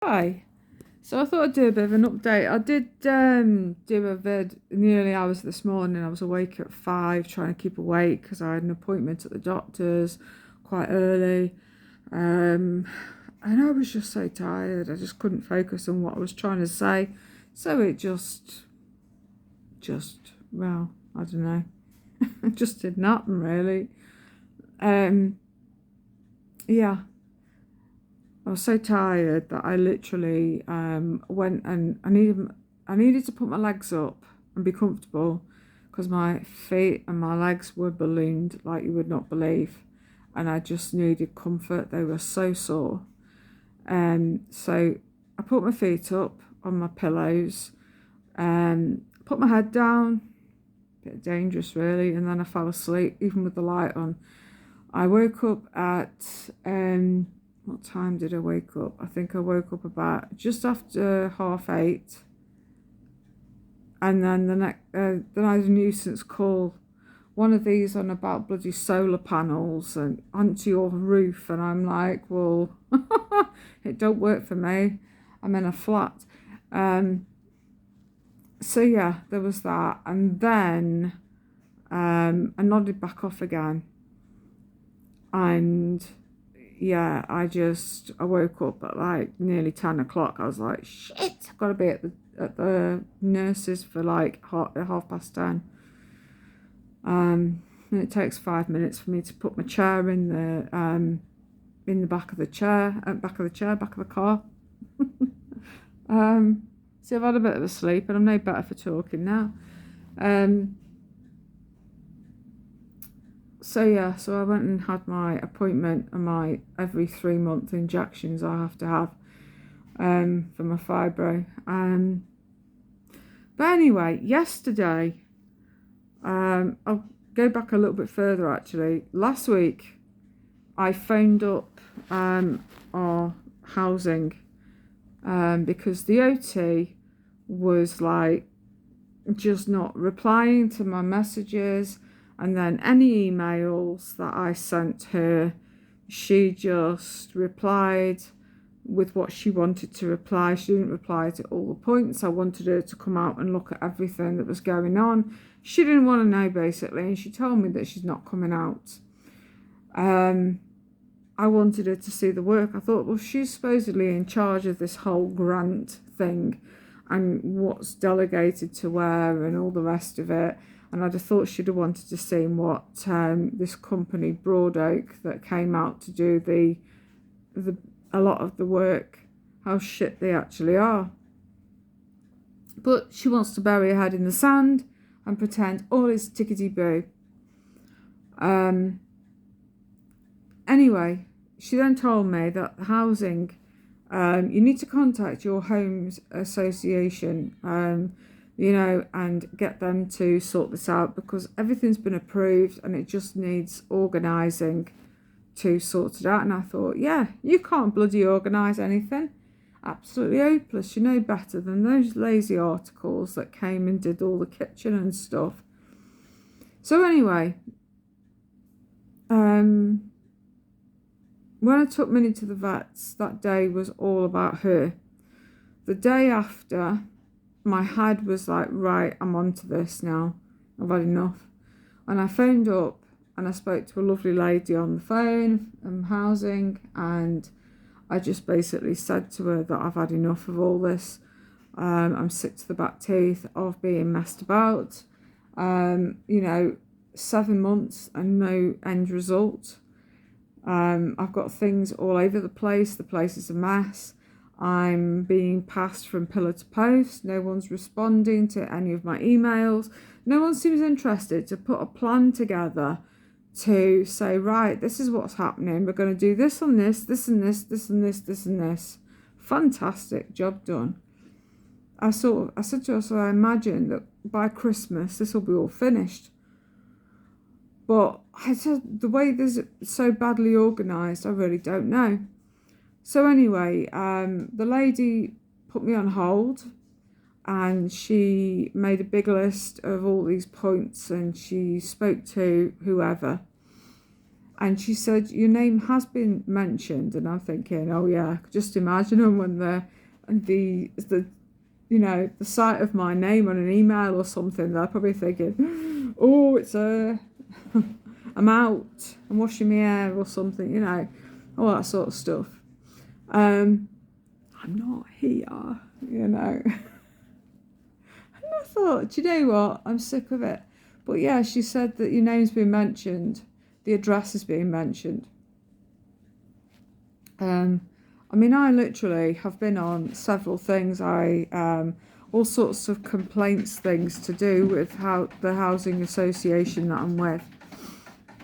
Hi. So I thought I'd do a bit of an update. I did do a vid in the early hours this morning. I was awake at 5, trying to keep awake because I had an appointment at the doctor's quite early. Um, and I was just so tired. I just couldn't focus on what I was trying to say. So it well, I don't know. It just didn't happen really. Um, yeah. I was so tired that I literally went and I needed to put my legs up and be comfortable because my feet and my legs were ballooned like you would not believe, and I just needed comfort. They were so sore. So I put my feet up on my pillows, put my head down, bit dangerous really, and then I fell asleep even with the light on. I woke up at what time did I wake up? I think I woke up about just after 8:30, and then then I had a nuisance call. One of these on about bloody solar panels and onto your roof, and I'm like, well, it don't work for me. I'm in a flat. So yeah, there was that, and then I nodded back off again, and yeah, I woke up at like nearly 10 o'clock. I was like, shit, I've got to be at the nurses for like half past 10. And it takes 5 minutes for me to put my chair in the back of the car. So I've had a bit of a sleep, and I'm no better for talking now. So I went and had my appointment and my every 3-month injections I have to have for my fibro. But anyway, yesterday, I'll go back a little bit further actually. Last week, I phoned up our housing because the OT was like just not replying to my messages, and then any emails that I sent her, she just replied with what she wanted to reply. She didn't reply to all the points. I wanted her to come out and look at everything that was going on. She didn't want to know basically, and she told me that she's not coming out. I wanted her to see the work. I thought, well, she's supposedly in charge of this whole grant thing and what's delegated to where and all the rest of it. And I'd have thought she'd have wanted to see what this company, Broad Oak, that came out to do a lot of the work, how shit they actually are. But she wants to bury her head in the sand and pretend all is tickety-boo. Anyway, she then told me that housing, you need to contact your homes association, and get them to sort this out because everything's been approved and it just needs organising to sort it out. And I thought, yeah, you can't bloody organise anything. Absolutely hopeless. You know better than those lazy articles that came and did all the kitchen and stuff. So anyway, when I took Minnie to the vets, that day was all about her. The day after, my head was like, right, I'm onto this now. I've had enough. And I phoned up and I spoke to a lovely lady on the phone, housing, and I just basically said to her that I've had enough of all this. I'm sick to the back teeth of being messed about. 7 months and no end result. I've got things all over the place. The place is a mess. I'm being passed from pillar to post. No one's responding to any of my emails. No one seems interested to put a plan together to say, right, this is what's happening. We're going to do this on this, this and this, this and this, this and this. Fantastic, job done. I said to her, so I imagine that by Christmas this will be all finished. But I said, the way this is so badly organised, I really don't know. So anyway, the lady put me on hold and she made a big list of all these points and she spoke to whoever. And she said, your name has been mentioned. And I'm thinking, oh yeah, just imagine them when the the sight of my name on an email or something. They're probably thinking, oh, it's I'm out, I'm washing my hair or something, all that sort of stuff. I'm not here, And I thought, do you know what? I'm sick of it. But yeah, she said that your name's been mentioned, the address is being mentioned. I mean, I literally have been on several things. All sorts of complaints things to do with the housing association that I'm with.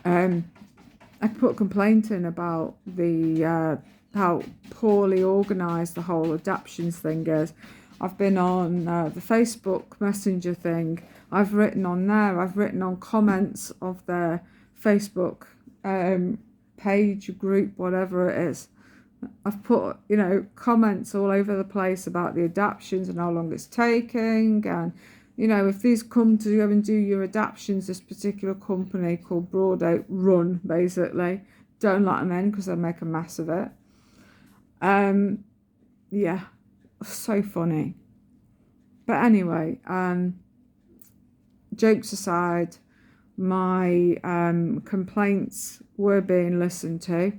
I put a complaint in about the how poorly organised the whole adaptions thing is. I've been on the Facebook Messenger thing. I've written on there. I've written on comments of their Facebook page, group, whatever it is. I've put, comments all over the place about the adaptions and how long it's taking. And, if these come to go and do your adaptions, this particular company called Broadout Run, basically, don't let them in because they'll make a mess of it. Yeah, so funny. But anyway, jokes aside, my complaints were being listened to.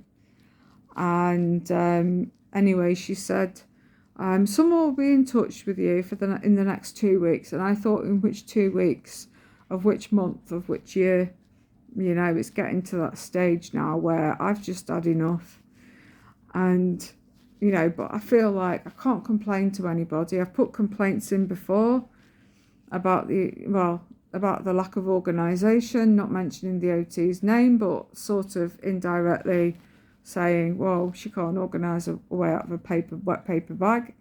And anyway, she said, someone will be in touch with you in the next 2 weeks. And I thought, in which 2 weeks, of which month, of which year? It's getting to that stage now where I've just had enough. And, but I feel like I can't complain to anybody. I've put complaints in before about the lack of organisation, not mentioning the OT's name, but sort of indirectly saying, well, she can't organise a way out of a wet paper bag.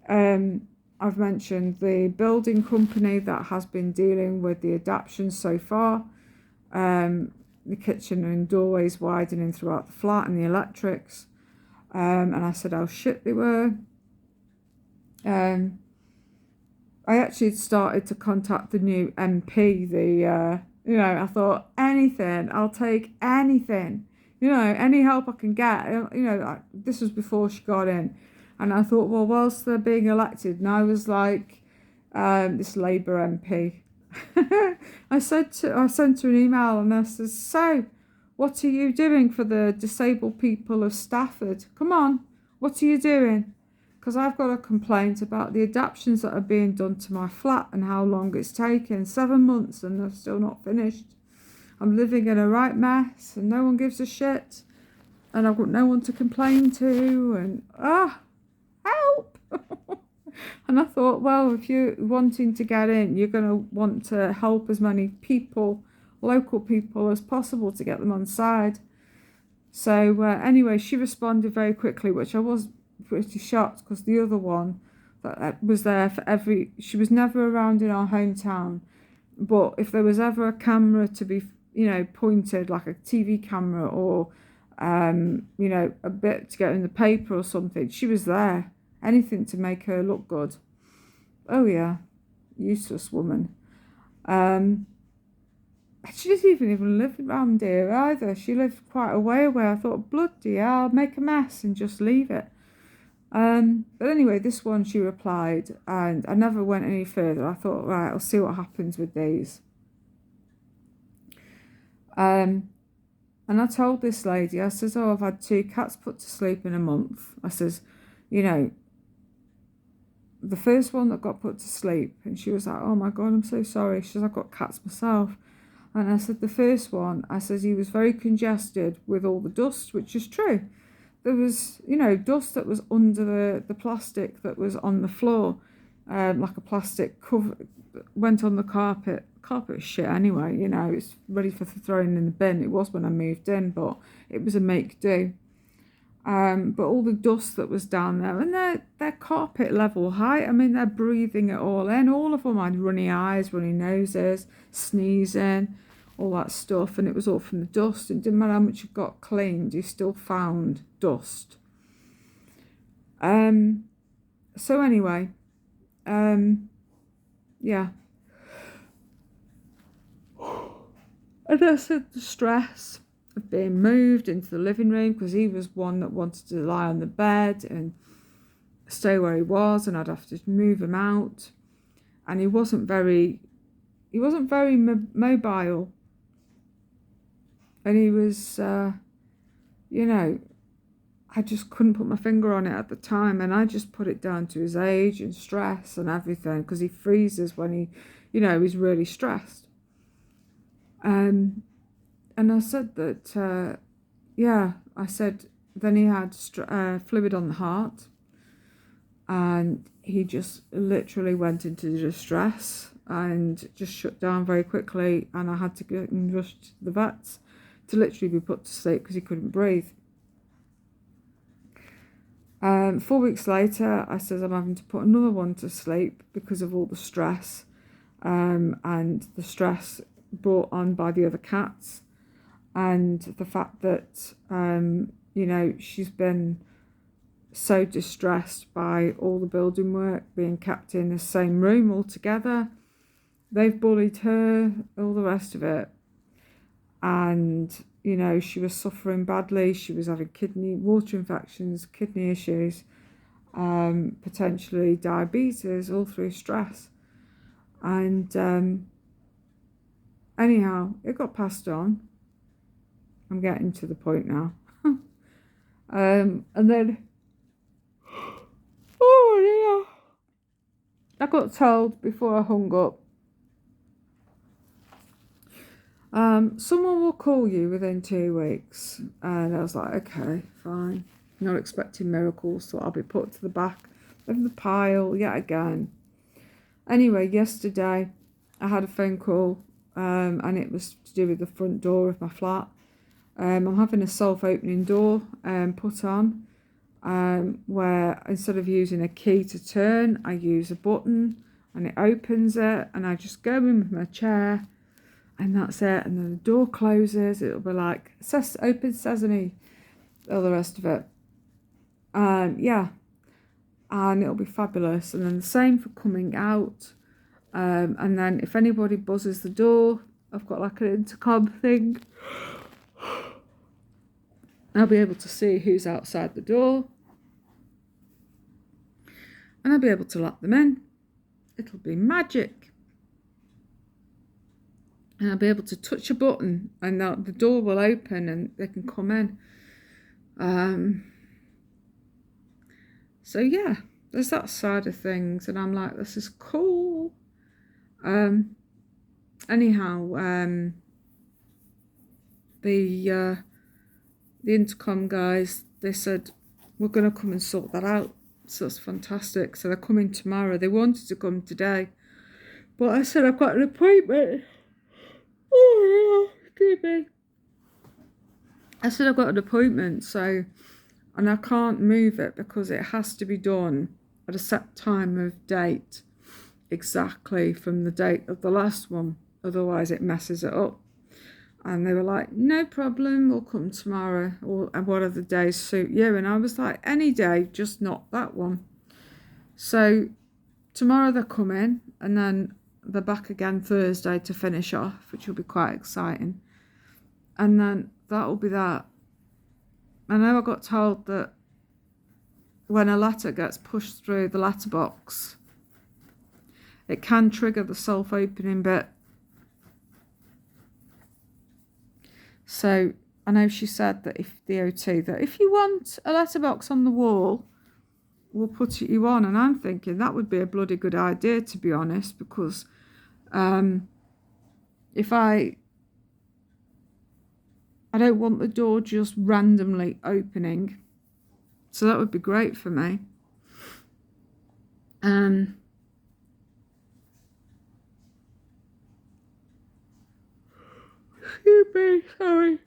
I've mentioned the building company that has been dealing with the adaptions so far, the kitchen and doorways widening throughout the flat and the electrics. And I said how shit they were. I actually started to contact the new MP, I thought, anything, I'll take anything. Any help I can get. This was before she got in. And I thought, well, whilst they're being elected, and I was like, this Labour MP. I sent her an email and I said, so, what are you doing for the disabled people of Stafford? Come on, what are you doing? Because I've got a complaint about the adaptions that are being done to my flat and how long it's taken. 7 months and they're still not finished. I'm living in a right mess and no one gives a shit. And I've got no one to complain to. And, help! And I thought, well, if you're wanting to get in, you're going to want to help as many people, local people, as possible to get them on side. So anyway, she responded very quickly, which I was pretty shocked because the other one that was there she was never around in our hometown. But if there was ever a camera to be pointed, like a TV camera or, a bit to get in the paper or something, she was there. Anything to make her look good. Oh yeah, useless woman. She doesn't even live around here either. She lived quite a way away. I thought, bloody hell, make a mess and just leave it. But anyway, this one she replied, and I never went any further. I thought, right, I'll see what happens with these. And I told this lady, I says, I've had 2 cats put to sleep in a month. I says, the first one that got put to sleep, and she was like, oh my God, I'm so sorry. She says, I've got cats myself. And I said, the first one, I says, he was very congested with all the dust, which is true. There was, dust that was under the plastic that was on the floor, like a plastic cover, went on the carpet. Carpet is shit anyway, it's ready for throwing in the bin. It was when I moved in, but it was a make do. But all the dust that was down there, and they're carpet level height. I mean, they're breathing it all in. All of them had runny eyes, runny noses, sneezing, all that stuff. And it was all from the dust. It didn't matter how much you got cleaned, you still found dust. So anyway, yeah. And I said the stress. of being moved into the living room because he was one that wanted to lie on the bed and stay where he was, and I'd have to move him out. And he wasn't very mobile, and he was, you know, I just couldn't put my finger on it at the time, and I just put it down to his age and stress and everything, because he freezes when he, you know, he's really stressed. And I said that, I said, then he had fluid on the heart, and he just literally went into distress and just shut down very quickly, and I had to get him rushed to the vets to literally be put to sleep because he couldn't breathe. 4 weeks later, I said I'm having to put another one to sleep because of all the stress, and the stress brought on by the other cats, and the fact that, you know, she's been so distressed by all the building work, being kept in the same room all together. They've bullied her, all the rest of it. And, you know, she was suffering badly. She was having water infections, kidney issues, potentially diabetes, all through stress. And anyhow, it got passed on. I'm getting to the point now. And then, oh dear, I got told before I hung up, someone will call you within 2 weeks. And I was like, okay, fine. Not expecting miracles, so I'll be put to the back of the pile yet again. Anyway, yesterday I had a phone call, and it was to do with the front door of my flat. I'm having a self-opening door put on, where instead of using a key to turn, I use a button and it opens it, and I just go in with my chair, and that's it. And then the door closes. It'll be like open sesame, all the rest of it. Yeah, and it'll be fabulous. And then the same for coming out. And then if anybody buzzes the door, I've got like an intercom thing. I'll be able to see who's outside the door, and I'll be able to let them in. It'll be magic. And I'll be able to touch a button, and the door will open and they can come in. So yeah, there's that side of things, and I'm like, this is cool. Anyhow, the intercom guys, they said, we're going to come and sort that out. So that's fantastic. So they're coming tomorrow. They wanted to come today, but I said, I've got an appointment. Oh, yeah, excuse me. I said, I've got an appointment, and I can't move it because it has to be done at a set time of date, exactly from the date of the last one. Otherwise it messes it up. And they were like, no problem, we'll come tomorrow, or what other days suit you? And I was like, any day, just not that one. So tomorrow they're coming, and then they're back again Thursday to finish off, which will be quite exciting. And then that'll be that. I know I got told that when a letter gets pushed through the letterbox, it can trigger the self-opening bit. So I know she said that if you want a letterbox on the wall, we'll put you on. And I'm thinking that would be a bloody good idea, to be honest, because if I don't want the door just randomly opening, so that would be great for me. Excuse me, sorry.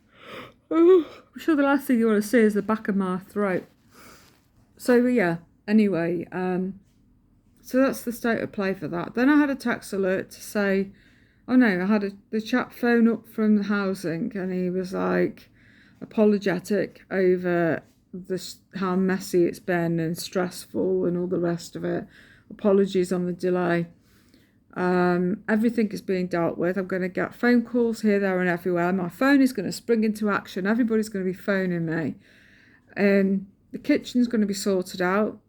Oh, I'm sure the last thing you want to see is the back of my throat. So yeah, anyway, so that's the state of play for that. Then I had a text alert to say, oh no, I had the chap phone up from the housing, and he was like apologetic over how messy it's been and stressful and all the rest of it. Apologies on the delay. Everything is being dealt with. I'm going to get phone calls here, there, and everywhere. My phone is going to spring into action. Everybody's going to be phoning me. The kitchen's going to be sorted out.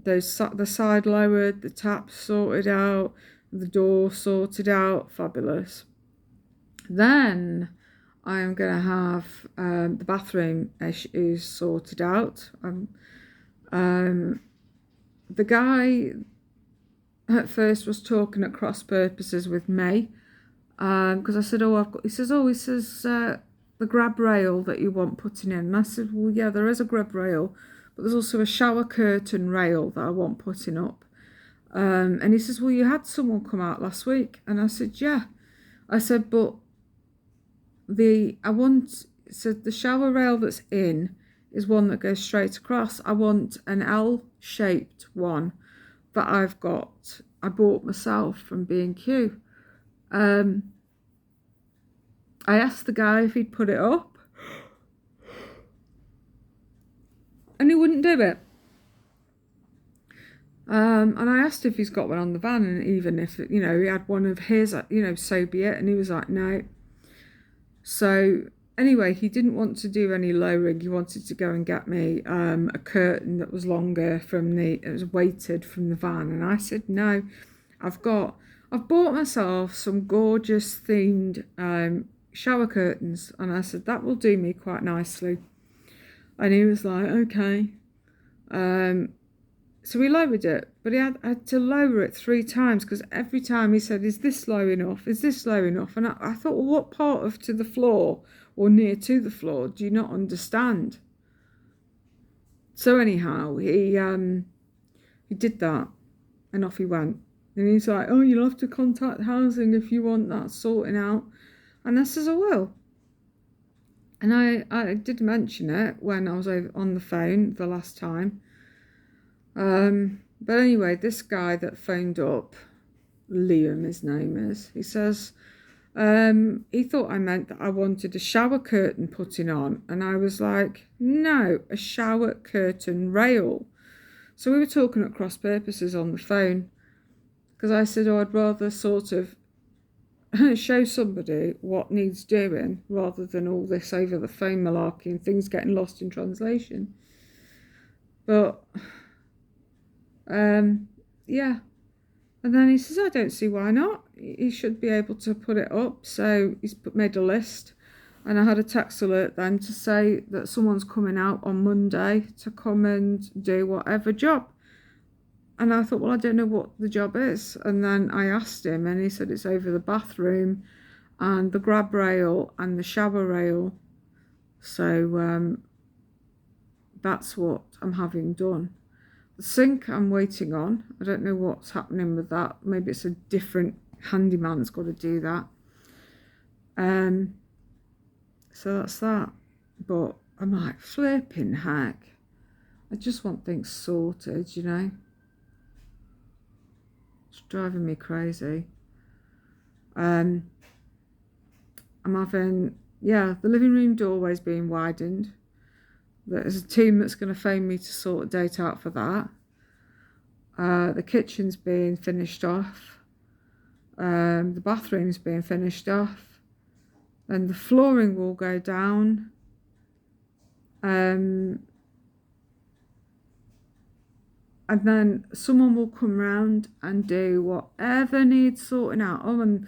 The side lowered, the taps sorted out, the door sorted out. Fabulous. Then I am going to have the bathroom is sorted out. The guy at first was talking at cross purposes with me, because I said, he says, the grab rail that you want putting in. And I said, well, yeah, there is a grab rail, but there's also a shower curtain rail that I want putting up. And he says, well, you had someone come out last week. And I said, yeah. I said, but the shower rail that's in is one that goes straight across. I want an L-shaped one that I bought myself from B&Q. I asked the guy if he'd put it up, and he wouldn't do it. And I asked if he's got one on the van, and even if, he had one of his, so be it. And he was like, no. So anyway, he didn't want to do any lowering. He wanted to go and get me a curtain that was longer it was weighted from the van. And I said, no, I've bought myself some gorgeous themed shower curtains. And I said, that will do me quite nicely. And he was like, okay. So we lowered it, but he had to lower it 3 times, because every time he said, is this low enough? Is this low enough? And I thought, well, what part of to the floor or near to the floor do you not understand? So anyhow, he did that, and off he went. And he's like, oh, you'll have to contact housing if you want that sorting out. And I says, I will. And I did mention it when I was over on the phone the last time. But anyway, this guy that phoned up, Liam his name is, he says, he thought I meant that I wanted a shower curtain putting on. And I was like, no, a shower curtain rail. So we were talking at cross purposes on the phone, because I said, I'd rather sort of show somebody what needs doing rather than all this over the phone malarkey and things getting lost in translation. But yeah. And then he says, I don't see why not. He should be able to put it up. So he's made a list. And I had a text alert then to say that someone's coming out on Monday to come and do whatever job. And I thought, well, I don't know what the job is. And then I asked him, and he said it's over the bathroom and the grab rail and the shower rail. So that's what I'm having done. The sink I'm waiting on. I don't know what's happening with that. Maybe it's a different handyman's got to do that. So that's that. But I'm like, flipping heck. I just want things sorted, you know. It's driving me crazy. I'm having, the living room doorway's being widened. There's a team that's going to phone me to sort a date out for that. The kitchen's being finished off. The bathroom's being finished off. Then the flooring will go down. And then someone will come round and do whatever needs sorting out. Oh, and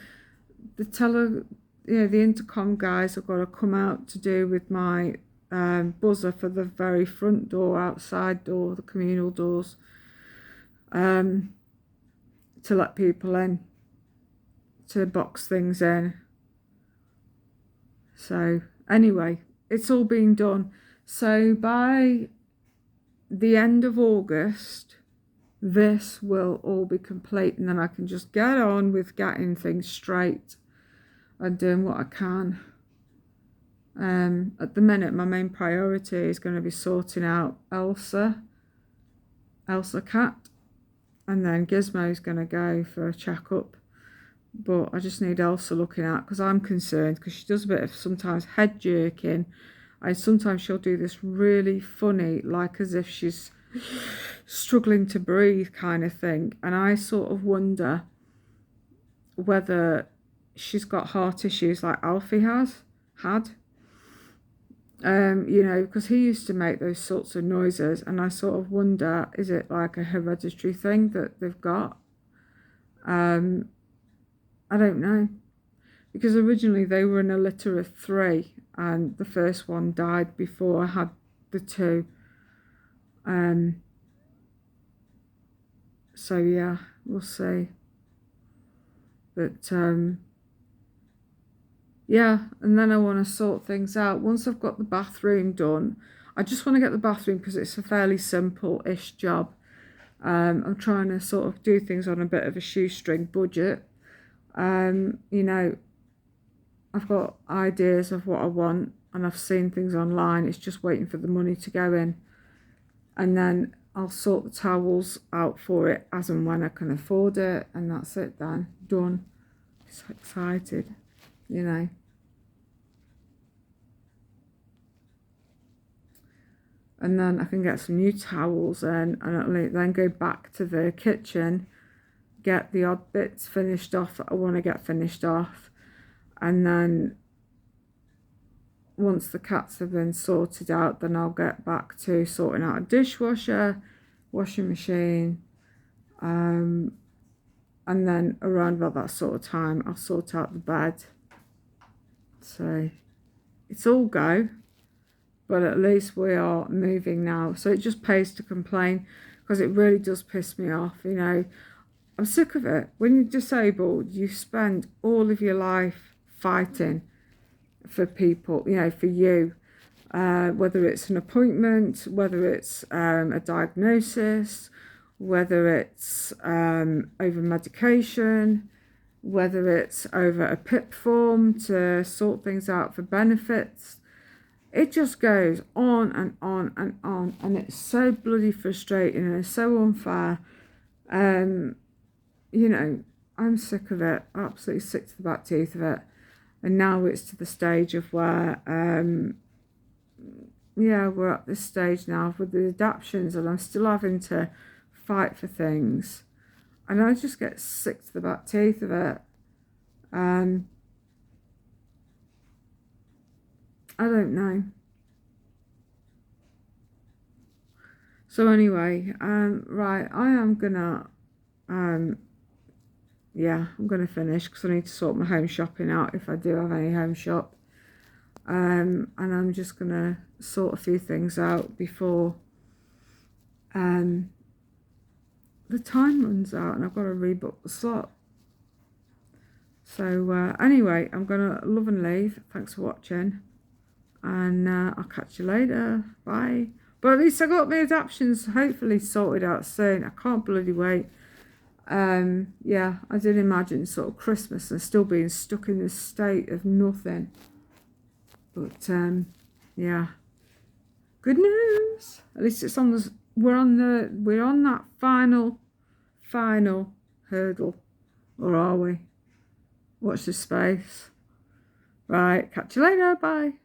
the intercom guys have got to come out to do with my buzzer for the very front door, outside door, the communal doors, to let people in, to box things in. So anyway, it's all being done. So by the end of August, this will all be complete, and then I can just get on with getting things straight and doing what I can. At the minute, my main priority is going to be sorting out Elsa cat, and then Gizmo's going to go for a checkup. But I just need Elsa looking at, because I'm concerned, because she does a bit of sometimes head jerking, and sometimes she'll do this really funny, like as if she's struggling to breathe kind of thing. And I sort of wonder whether she's got heart issues like Alfie had. You know, because he used to make those sorts of noises, and I sort of wonder, is it like a hereditary thing that they've got? I don't know, because originally they were in a litter of 3, and the first one died before I had the 2. So yeah, we'll see. But yeah, and then I want to sort things out. Once I've got the bathroom done, I just want to get the bathroom because it's a fairly simple-ish job. I'm trying to sort of do things on a bit of a shoestring budget. You know, I've got ideas of what I want, and I've seen things online. It's just waiting for the money to go in. And then I'll sort the towels out for it as and when I can afford it. And that's it then. Done. So excited, you know. And then I can get some new towels in, and then go back to the kitchen, get the odd bits finished off that I want to get finished off. And then once the cats have been sorted out, then I'll get back to sorting out a dishwasher, washing machine, and then around about that sort of time I'll sort out the bed. So it's all go, but at least we are moving now. So it just pays to complain, because it really does piss me off, you know. I'm sick of it. When you're disabled, you spend all of your life fighting for people, you know, for you, whether it's an appointment, whether it's a diagnosis, whether it's over medication, whether it's over a PIP form to sort things out for benefits. It just goes on and on and on, and it's so bloody frustrating and it's so unfair. You know, I'm sick of it, absolutely sick to the back teeth of it. And now it's to the stage of where, yeah, we're at this stage now with the adaptions, and I'm still having to fight for things. And I just get sick to the back teeth of it. I don't know. So anyway, right, I am gonna, yeah, I'm gonna finish because I need to sort my home shopping out if I do have any home shop. And I'm just gonna sort a few things out before the time runs out, and I've got to rebook the slot. So anyway, I'm gonna love and leave. Thanks for watching, and I'll catch you later. Bye. But at least I got my adaptions hopefully sorted out soon. I can't bloody wait. Yeah, I did imagine sort of Christmas and still being stuck in this state of nothing. But yeah, good news. At least it's on the. We're on that final hurdle, or are we? Watch this space. Right, catch you later. Bye.